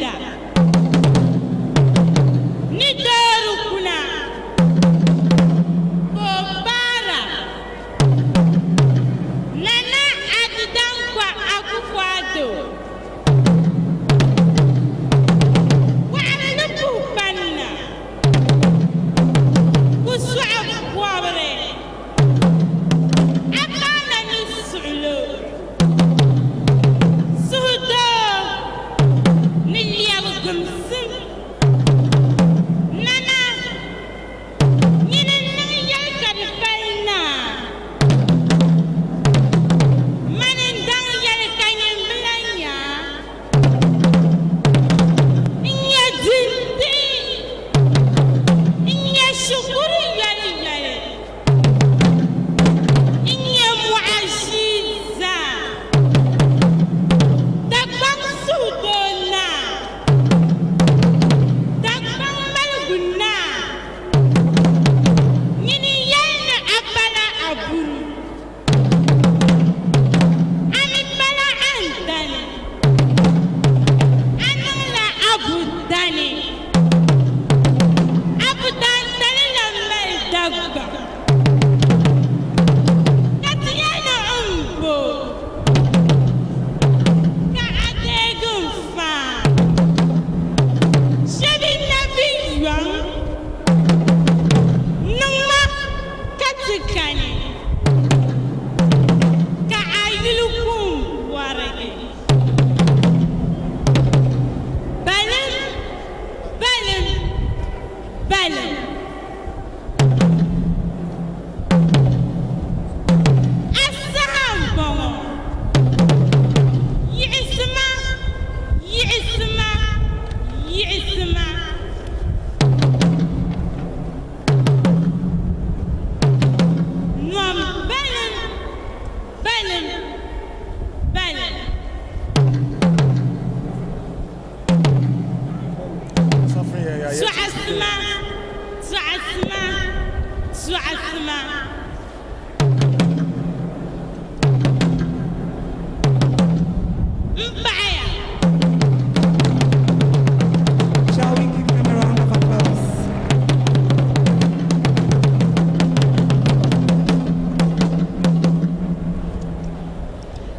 Uganda. Nidoru kuna Obara Nana Addankwa Akufo Addo Wa'alupu Banna Kuswa Kwabre Akana Nisulo Sudo Nilia Gumsim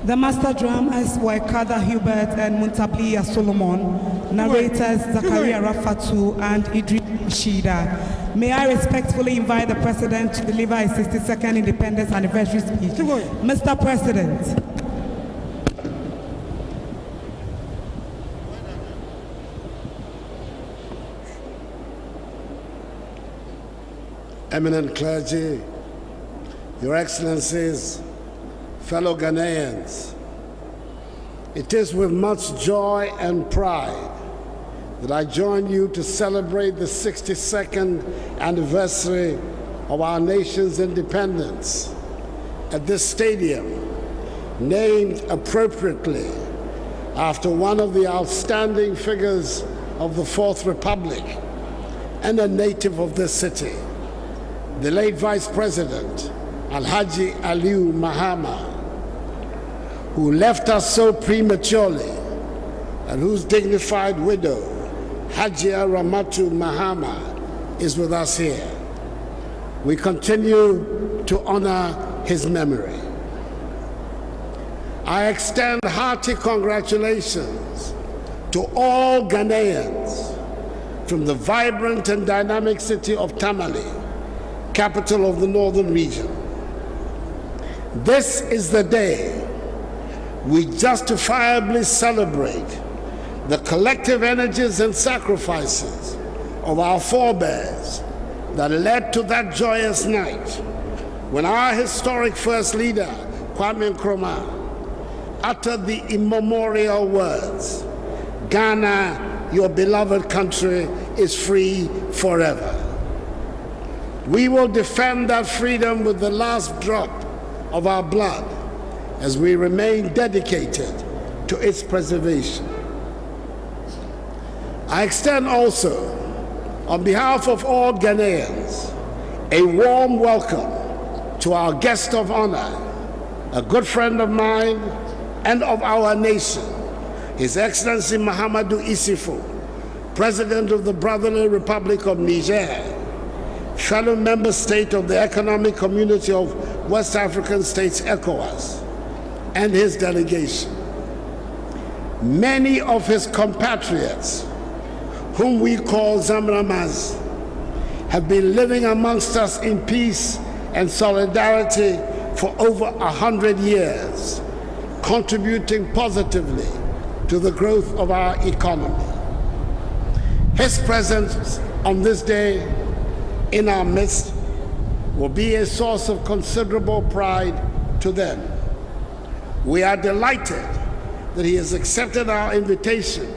The master drummers were Kada Hubert and Muntablia Solomon, narrators Zakaria Rafatu and Idris Shida. May I respectfully invite the President to deliver his 62nd Independence Anniversary speech. Mr. President. Eminent clergy, Your Excellencies, fellow Ghanaians, it is with much joy and pride that I join you to celebrate the 62nd anniversary of our nation's independence at this stadium, named appropriately after one of the outstanding figures of the Fourth Republic and a native of this city, the late Vice President, Alhaji Aliu Mahama, who left us so prematurely and whose dignified widow, Hajia Ramatu Mahama, is with us here. We continue to honor his memory. I extend hearty congratulations to all Ghanaians from the vibrant and dynamic city of Tamale, capital of the northern region. This is the day we justifiably celebrate the collective energies and sacrifices of our forebears that led to that joyous night when our historic first leader, Kwame Nkrumah, uttered the immemorial words, "Ghana, your beloved country, is free forever." We will defend that freedom with the last drop of our blood as we remain dedicated to its preservation. I extend also, on behalf of all Ghanaians, a warm welcome to our guest of honor, a good friend of mine and of our nation, His Excellency Mahamadou Issoufou, President of the Brotherly Republic of Niger, fellow member state of the Economic Community of West African States, ECOWAS, and his delegation. Many of his compatriots, whom we call Zamramas, have been living amongst us in peace and solidarity for over 100 years, contributing positively to the growth of our economy. His presence on this day in our midst will be a source of considerable pride to them. We are delighted that he has accepted our invitation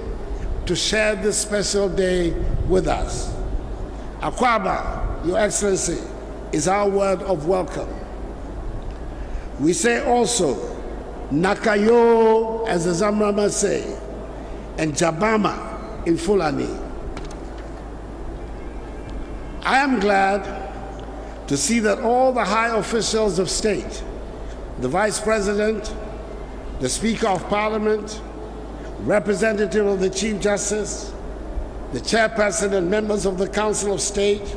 to share this special day with us. Akwaba, Your Excellency, is our word of welcome. We say also, Nakayo, as the Zamrama say, and Jabama in Fulani. I am glad to see that all the high officials of state, the Vice President, the Speaker of Parliament, representative of the Chief Justice, the Chairperson and members of the Council of State,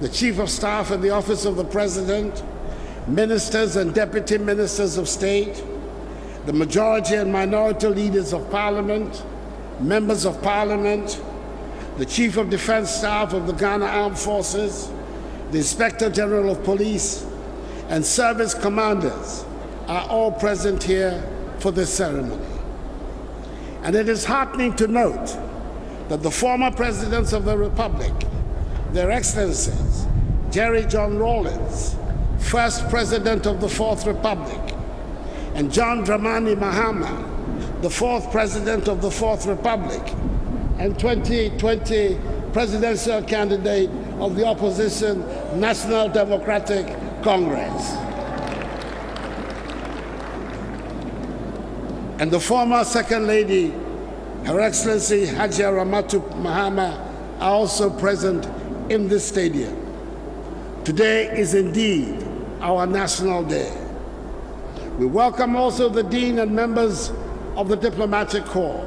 the Chief of Staff in the Office of the President, ministers and deputy ministers of state, the majority and minority leaders of Parliament, members of Parliament, the Chief of Defense Staff of the Ghana Armed Forces, the Inspector General of Police, and service commanders are all present here for this ceremony. And it is heartening to note that the former presidents of the Republic, their Excellencies, Jerry John Rawlings, first president of the Fourth Republic, and John Dramani Mahama, the fourth president of the Fourth Republic, and 2020 presidential candidate of the opposition National Democratic Congress. And the former Second Lady, Her Excellency Hajia Ramatu Mahama, are also present in this stadium. Today is indeed our National Day. We welcome also the Dean and members of the Diplomatic Corps.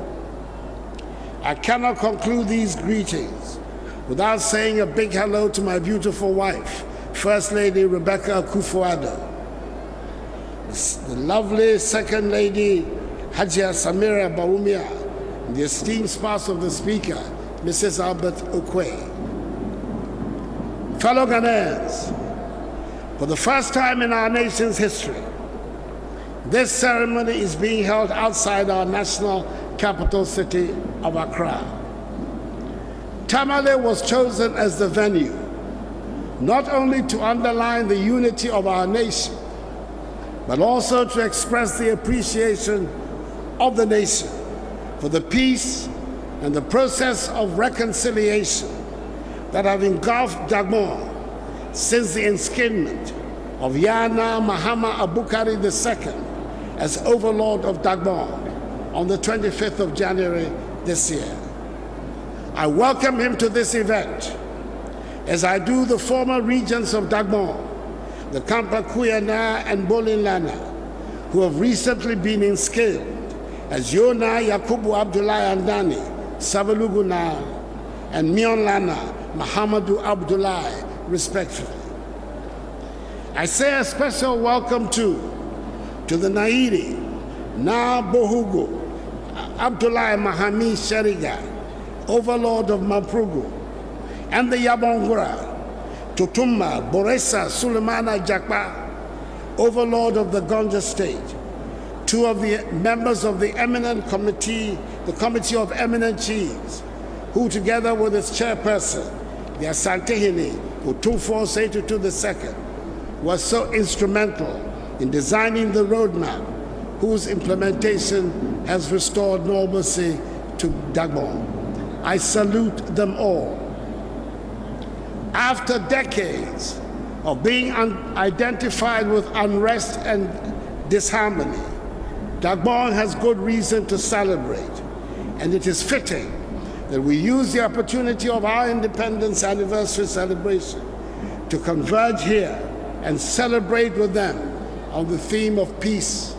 I cannot conclude these greetings without saying a big hello to my beautiful wife, First Lady Rebecca Akufo Addo, the lovely Second Lady Hajia Samira Bawumia, and the esteemed spouse of the Speaker, Mrs. Albert Okwe. Fellow Ghanaians, for the first time in our nation's history, this ceremony is being held outside our national capital city of Accra. Tamale was chosen as the venue, not only to underline the unity of our nation, but also to express the appreciation of the nation for the peace and the process of reconciliation that have engulfed Dagbon since the enskinment of Yana Mahama Abukari II as overlord of Dagbon on the 25th of January this year. I welcome him to this event, as I do the former regents of Dagbon, the Kampa Kuyana and Bolinlana, who have recently been enscaled as Yona Yakubu Abdullahi Andani, Sabaluguna, and Mionlana Mahamadou Abdullahi, respectively. I say a special welcome to the Nairi, Na Bohugo, Abdullahi Mahami Sheriga, overlord of Maprugu, and the Yabongura, Tutumma Boresa Sulemana Jakpa, overlord of the Gonja State, two of the members of the eminent committee, the Committee of Eminent Chiefs, who together with its chairperson, the Asantehene Utufo Setutu II, was so instrumental in designing the roadmap whose implementation has restored normalcy to Dagbon. I salute them all. After decades of being identified with unrest and disharmony, Dagbon has good reason to celebrate, and it is fitting that we use the opportunity of our independence anniversary celebration to converge here and celebrate with them on the theme of peace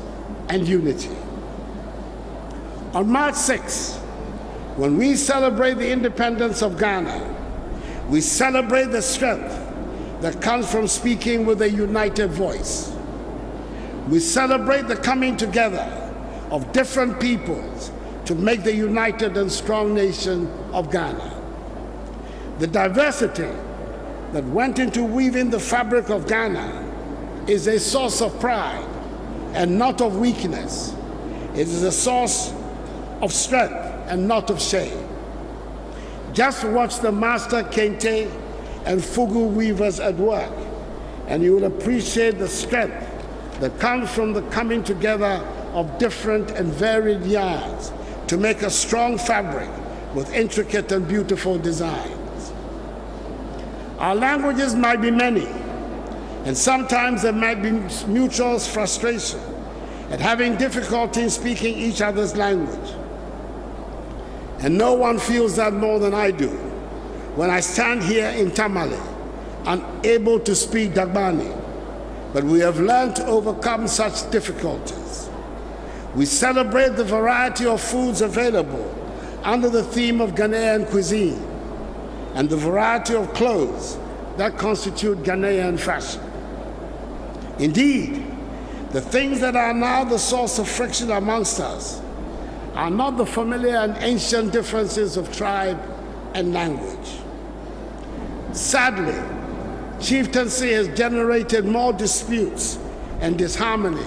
and unity. On March 6, when we celebrate the independence of Ghana, we celebrate the strength that comes from speaking with a united voice. We celebrate the coming together of different peoples to make the united and strong nation of Ghana. The diversity that went into weaving the fabric of Ghana is a source of pride and not of weakness. It is a source of strength and not of shame. Just watch the master kente and fugu weavers at work, and you will appreciate the strength that comes from the coming together of different and varied yarns to make a strong fabric with intricate and beautiful designs. Our languages might be many, and sometimes there might be mutual frustration at having difficulty in speaking each other's language. And no one feels that more than I do when I stand here in Tamale, unable to speak Dagbani. But we have learned to overcome such difficulties. We celebrate the variety of foods available under the theme of Ghanaian cuisine and the variety of clothes that constitute Ghanaian fashion. Indeed, the things that are now the source of friction amongst us are not the familiar and ancient differences of tribe and language. Sadly, chieftaincy has generated more disputes and disharmony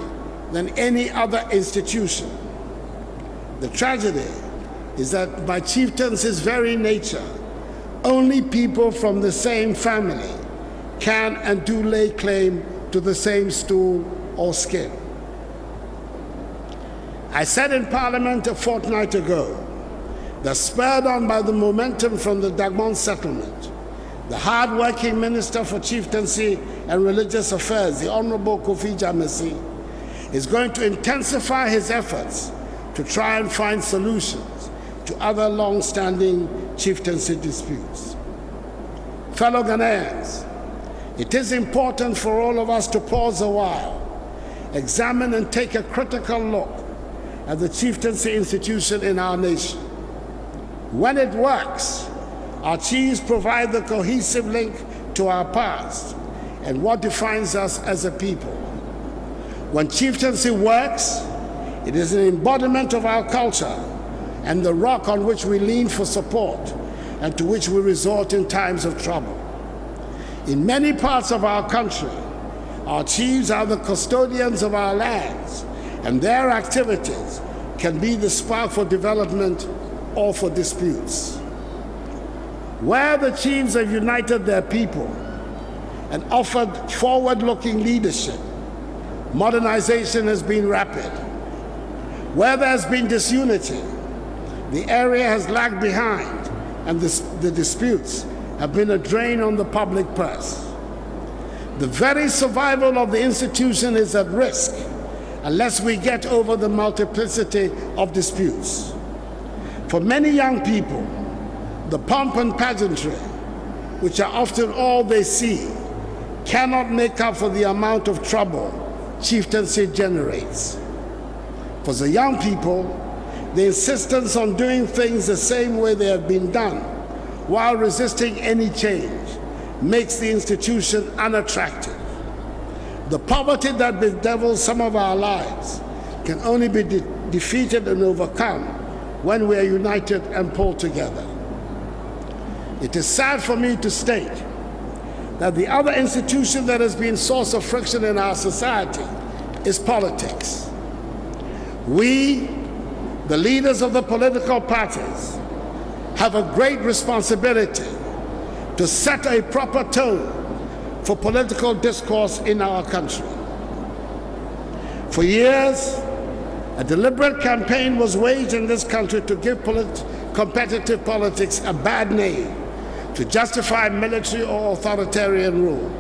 than any other institution. The tragedy is that by chieftaincy's very nature, only people from the same family can and do lay claim to the same stool or skin. I said in Parliament a fortnight ago that, spurred on by the momentum from the Dagbon settlement, the hard-working Minister for Chieftaincy and Religious Affairs, the Honorable Kofi Jamesi, is going to intensify his efforts to try and find solutions to other long-standing chieftaincy disputes. Fellow Ghanaians, it is important for all of us to pause a while, examine and take a critical look at the chieftaincy institution in our nation. When it works, our chiefs provide the cohesive link to our past and what defines us as a people. When chieftaincy works, it is an embodiment of our culture and the rock on which we lean for support and to which we resort in times of trouble. In many parts of our country, our chiefs are the custodians of our lands, and their activities can be the spark for development or for disputes. Where the chiefs have united their people and offered forward-looking leadership, modernization has been rapid. Where there has been disunity, the area has lagged behind, and the disputes have been a drain on the public purse. The very survival of the institution is at risk unless we get over the multiplicity of disputes. For many young people, the pomp and pageantry, which are often all they see, cannot make up for the amount of trouble chieftaincy generates. For the young people, the insistence on doing things the same way they have been done while resisting any change makes the institution unattractive. The poverty that bedevils some of our lives can only be defeated and overcome when we are united and pulled together. It is sad for me to state that the other institution that has been a source of friction in our society is politics. We, the leaders of the political parties, have a great responsibility to set a proper tone for political discourse in our country. For years, a deliberate campaign was waged in this country to give competitive politics a bad name, to justify military or authoritarian rule.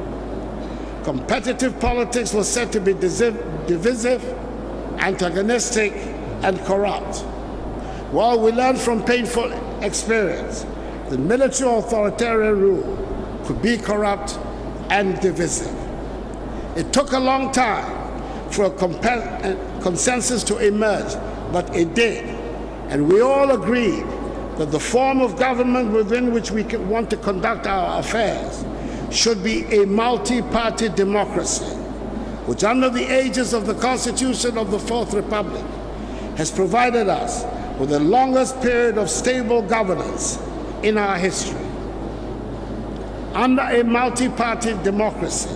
Competitive politics was said to be divisive, antagonistic, and corrupt. Well, we learned from painful experience that military or authoritarian rule could be corrupt and divisive. It took a long time for a consensus to emerge, but it did. and we all agreed that the form of government within which we want to conduct our affairs should be a multi-party democracy, which under the aegis of the Constitution of the Fourth Republic has provided us with the longest period of stable governance in our history. Under a multi-party democracy,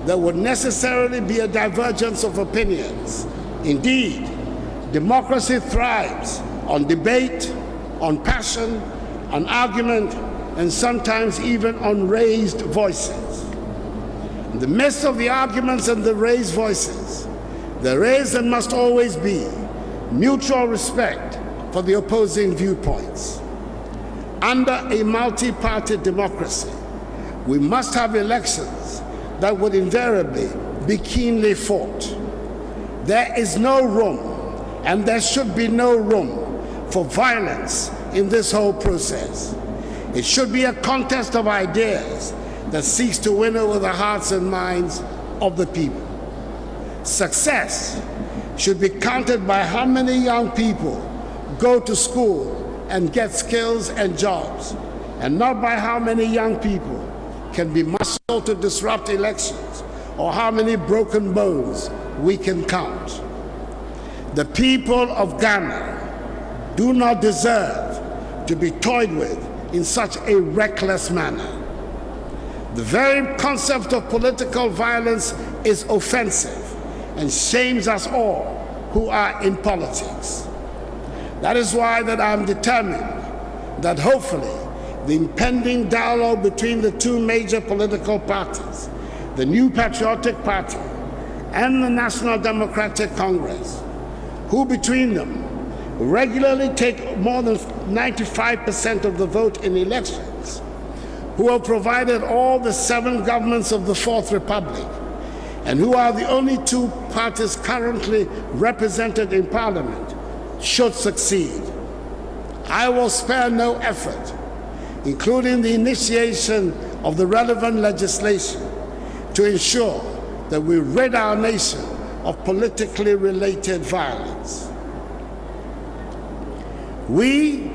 there would necessarily be a divergence of opinions. Indeed, democracy thrives on debate, on passion, on argument, and sometimes even on raised voices. In the midst of the arguments and the raised voices, there is and must always be mutual respect for the opposing viewpoints. Under a multi-party democracy, we must have elections that would invariably be keenly fought. There is no room, and there should be no room, for violence in this whole process. It should be a contest of ideas that seeks to win over the hearts and minds of the people. Success should be counted by how many young people go to school and get skills and jobs, and not by how many young people can be marshaled to disrupt elections or how many broken bones we can count. The people of Ghana do not deserve to be toyed with in such a reckless manner. The very concept of political violence is offensive and shames us all who are in politics. That is why that I'm determined that hopefully the impending dialogue between the two major political parties, the New Patriotic Party and the National Democratic Congress, who between them regularly take more than 95% of the vote in elections, who have provided all the 7 governments of the Fourth Republic, and who are the only 2 parties currently represented in Parliament, should succeed. I will spare no effort, including the initiation of the relevant legislation, to ensure that we rid our nation of politically related violence. We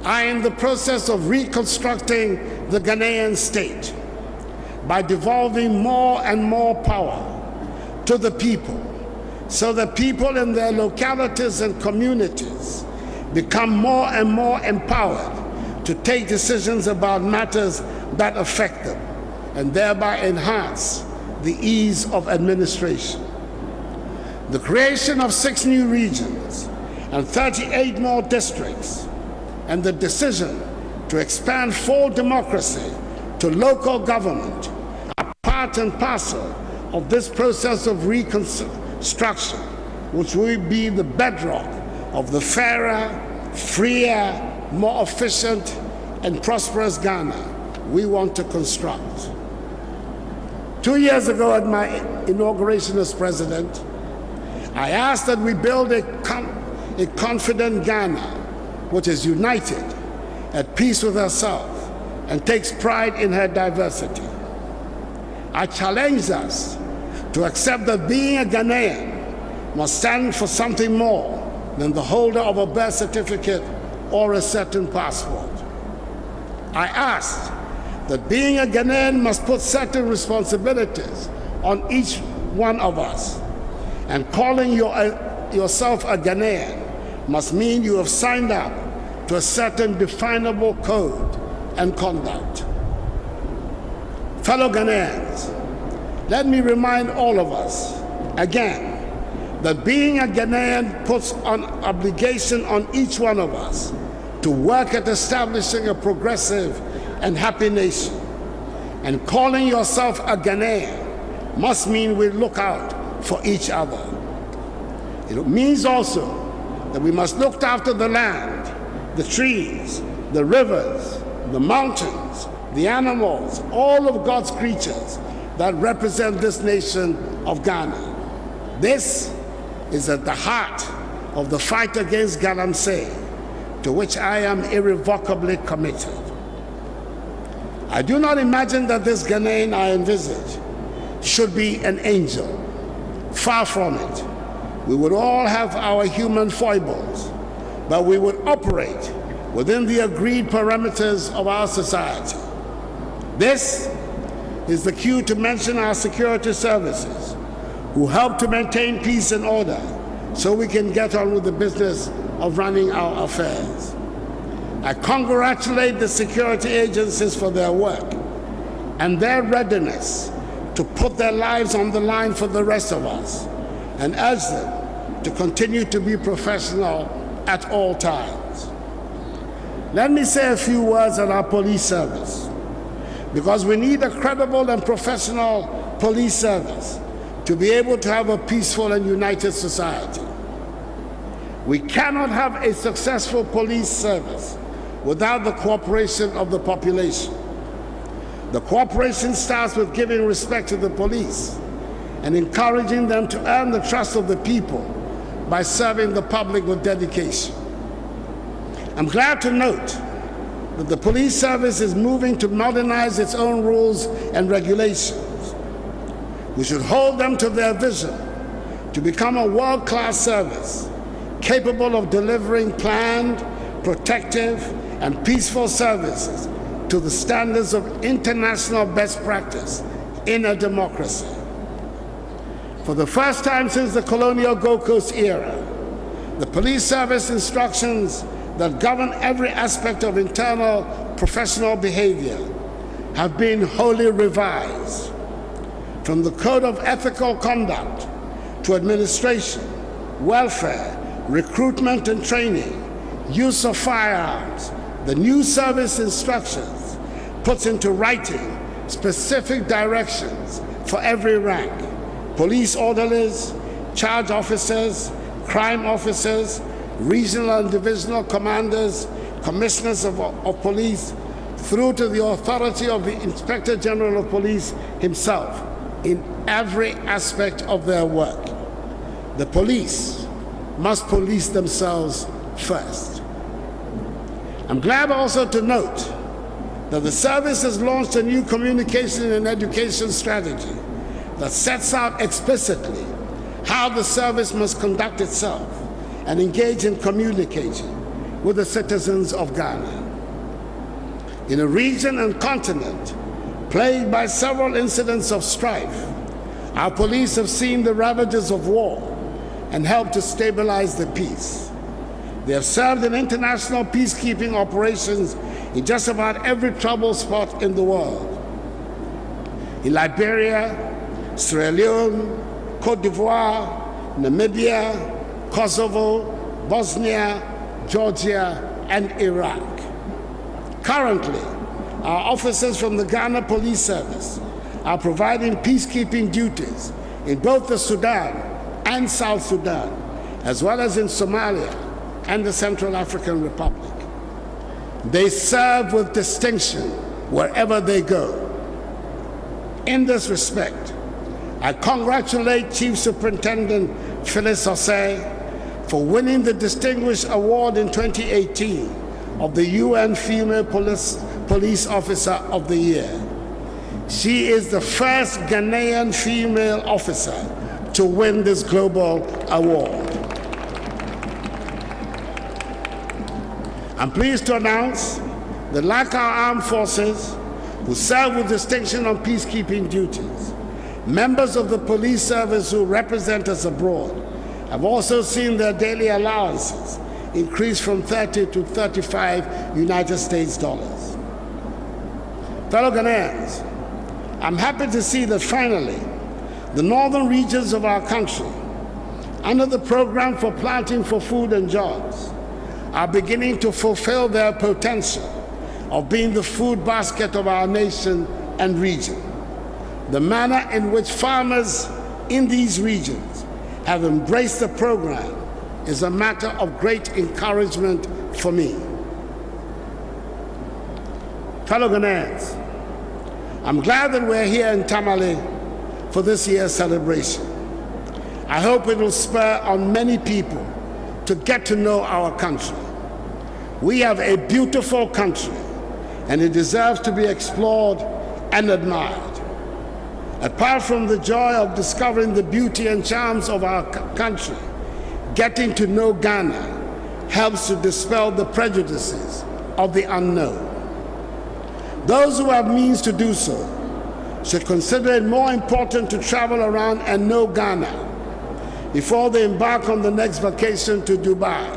are in the process of reconstructing the Ghanaian state by devolving more and more power to the people, so that people in their localities and communities become more and more empowered to take decisions about matters that affect them and thereby enhance the ease of administration. The creation of 6 new regions and 38 more districts, and the decision to expand full democracy to local government are part and parcel of this process of reconstruction, which will be the bedrock of the fairer, freer, more efficient, and prosperous Ghana we want to construct. 2 years ago at my inauguration as president, I asked that we build a confident Ghana, which is united, at peace with herself, and takes pride in her diversity. I challenge us to accept that being a Ghanaian must stand for something more than the holder of a birth certificate or a certain passport. I asked that being a Ghanaian must put certain responsibilities on each one of us, and calling yourself a Ghanaian must mean you have signed up to a certain definable code and conduct. Fellow Ghanaians, let me remind all of us again that being a Ghanaian puts an obligation on each one of us to work at establishing a progressive and happy nation. And calling yourself a Ghanaian must mean we look out for each other. It means also that we must look after the land, the trees, the rivers, the mountains, the animals, all of God's creatures that represent this nation of Ghana. This is at the heart of the fight against galamsey, to which I am irrevocably committed. I do not imagine that this Ghanaian I envisage should be an angel. Far from it. We would all have our human foibles, but we would operate within the agreed parameters of our society. This is the cue to mention our security services, who help to maintain peace and order so we can get on with the business of running our affairs. I congratulate the security agencies for their work and their readiness to put their lives on the line for the rest of us, and urge them to continue to be professional at all times. Let me say a few words on our police service, because we need a credible and professional police service to be able to have a peaceful and united society. We cannot have a successful police service without the cooperation of the population. The cooperation starts with giving respect to the police and encouraging them to earn the trust of the people by serving the public with dedication. I'm glad to note that the police service is moving to modernize its own rules and regulations. We should hold them to their vision to become a world-class service capable of delivering planned, protective, and peaceful services to the standards of international best practice in a democracy. For the first time since the colonial Gold Coast era, the police service instructions that govern every aspect of internal professional behavior have been wholly revised. From the Code of Ethical Conduct to administration, welfare, recruitment and training, use of firearms, the new service instructions puts into writing specific directions for every rank: police orderlies, charge officers, crime officers, regional and divisional commanders, commissioners of police, through to the authority of the Inspector General of Police himself in every aspect of their work. The police must police themselves first. I'm glad also to note that the service has launched a new communication and education strategy that sets out explicitly how the service must conduct itself and engage in communication with the citizens of Ghana. In a region and continent plagued by several incidents of strife, our police have seen the ravages of war and helped to stabilize the peace. They have served in international peacekeeping operations in just about every trouble spot in the world. In Liberia, Sierra Leone, Cote d'Ivoire, Namibia, Kosovo, Bosnia, Georgia, and Iraq. Currently, our officers from the Ghana Police Service are providing peacekeeping duties in both the Sudan and South Sudan, as well as in Somalia and the Central African Republic. They serve with distinction wherever they go. In this respect, I congratulate Chief Superintendent Phyllis Osei for winning the Distinguished Award in 2018 of the UN Female Police Officer of the Year. She is the first Ghanaian female officer to win this global award. I'm pleased to announce that, like our armed forces, who serve with distinction on peacekeeping duties, members of the police service who represent us abroad have also seen their daily allowances increase from 30 to 35 United States dollars. Fellow Ghanaians, I'm happy to see that finally, the northern regions of our country, under the program for Planting for Food and Jobs, are beginning to fulfill their potential of being the food basket of our nation and region. The manner in which farmers in these regions have embraced the program is a matter of great encouragement for me. Fellow Ghanaians, I'm glad that we're here in Tamale for this year's celebration. I hope it will spur on many people to get to know our country. We have a beautiful country, and it deserves to be explored and admired. Apart from the joy of discovering the beauty and charms of our country, getting to know Ghana helps to dispel the prejudices of the unknown. Those who have means to do so should consider it more important to travel around and know Ghana before they embark on the next vacation to Dubai.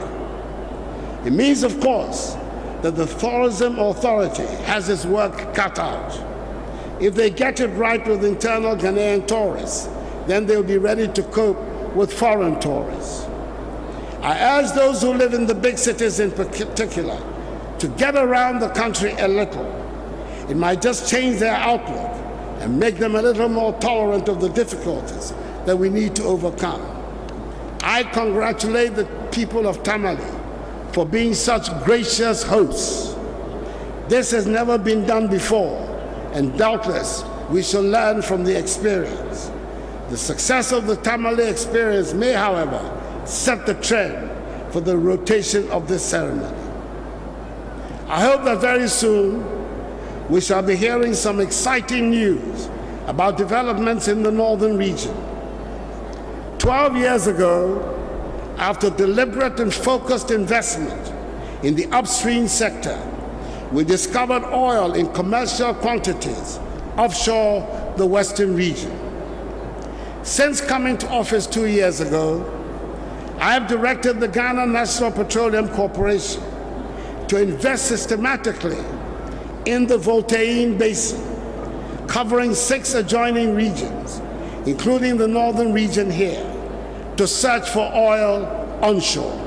It means, of course, that the Tourism Authority has its work cut out. If they get it right with internal Ghanaian tourists, then they'll be ready to cope with foreign tourists. I urge those who live in the big cities in particular to get around the country a little. It might just change their outlook and make them a little more tolerant of the difficulties that we need to overcome. I congratulate the people of Tamale for being such gracious hosts. This has never been done before, and doubtless we shall learn from the experience. The success of the Tamale experience may, however, set the trend for the rotation of this ceremony. I hope that very soon we shall be hearing some exciting news about developments in the northern region. 12 years ago, after deliberate and focused investment in the upstream sector, we discovered oil in commercial quantities offshore the western region. Since coming to office 2 years ago, I have directed the Ghana National Petroleum Corporation to invest systematically in the Voltaire Basin, covering 6 adjoining regions, including the northern region here, to search for oil onshore.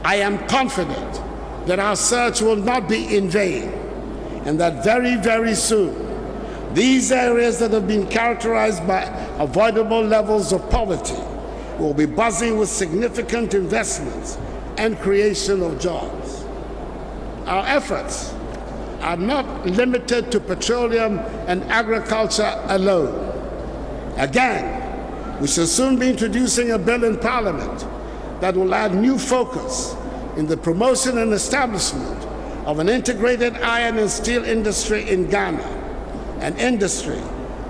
I am confident that our search will not be in vain, and that very, very soon, these areas that have been characterized by avoidable levels of poverty will be buzzing with significant investments and creation of jobs. Our efforts are not limited to petroleum and agriculture alone. Again, we shall soon be introducing a bill in Parliament that will add new focus in the promotion and establishment of an integrated iron and steel industry in Ghana, an industry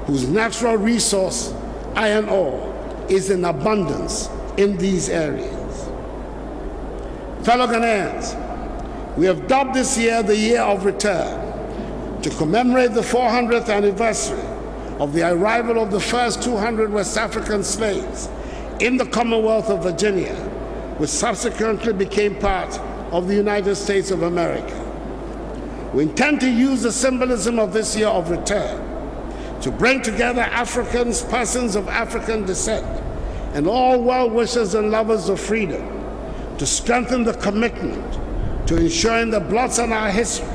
whose natural resource, iron ore, is in abundance in these areas. Fellow Ghanaians, we have dubbed this year the Year of Return to commemorate the 400th anniversary of the arrival of the first 200 West African slaves in the Commonwealth of Virginia, which subsequently became part of the United States of America. We intend to use the symbolism of this Year of Return to bring together Africans, persons of African descent, and all well-wishers and lovers of freedom to strengthen the commitment to ensuring that blots on our history,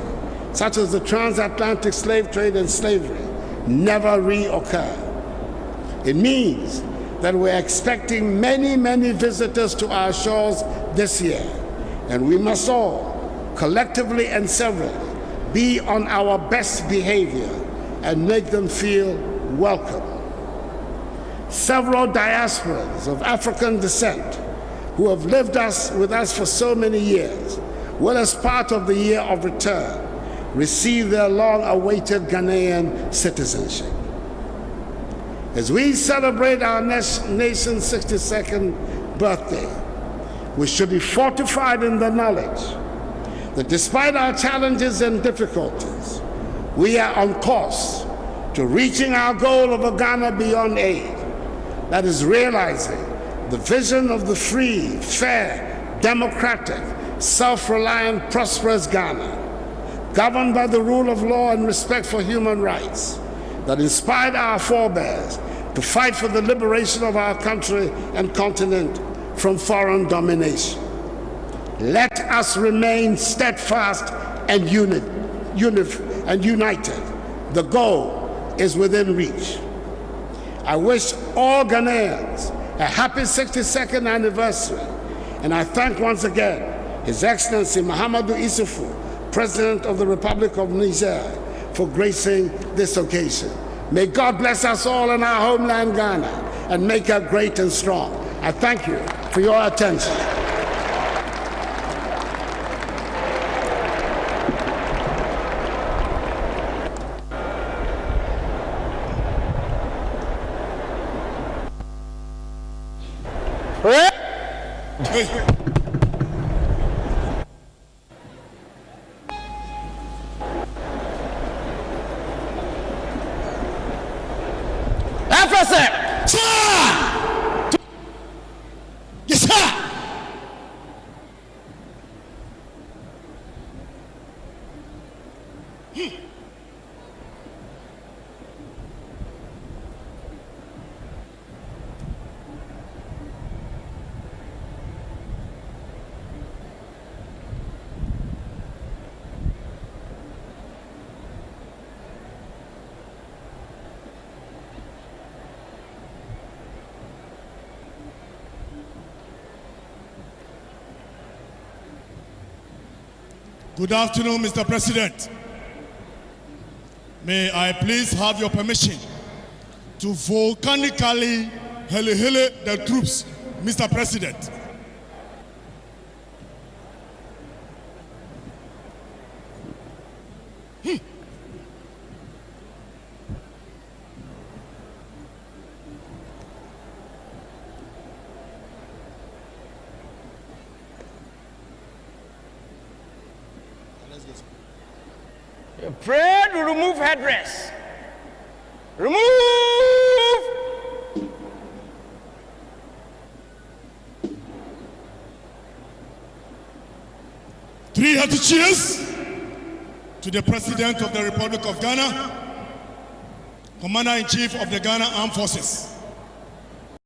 such as the transatlantic slave trade and slavery, never reoccur. It means that we're expecting many, many visitors to our shores this year, and we must all, collectively and severally, be on our best behavior and make them feel welcome. Several diasporas of African descent who have lived with us for so many years will, as part of the Year of Return, receive their long-awaited Ghanaian citizenship. As we celebrate our nation's 62nd birthday, we should be fortified in the knowledge that despite our challenges and difficulties, we are on course to reaching our goal of a Ghana beyond aid, that is realizing the vision of the free, fair, democratic, self-reliant, prosperous Ghana, governed by the rule of law and respect for human rights, that inspired our forebears to fight for the liberation of our country and continent from foreign domination. Let us remain steadfast and united. The goal is within reach. I wish all Ghanaians a happy 62nd anniversary, and I thank once again His Excellency Mahamadou Issoufou, President of the Republic of Niger, for gracing this occasion. May God bless us all in our homeland Ghana and make her great and strong. I thank you for your attention. Good afternoon, Mr. President. May I please have your permission to volcanically hele the troops, Mr. President. Pray to remove headdress. Remove! 3 hearty cheers to the President of the Republic of Ghana, Commander-in-Chief of the Ghana Armed Forces.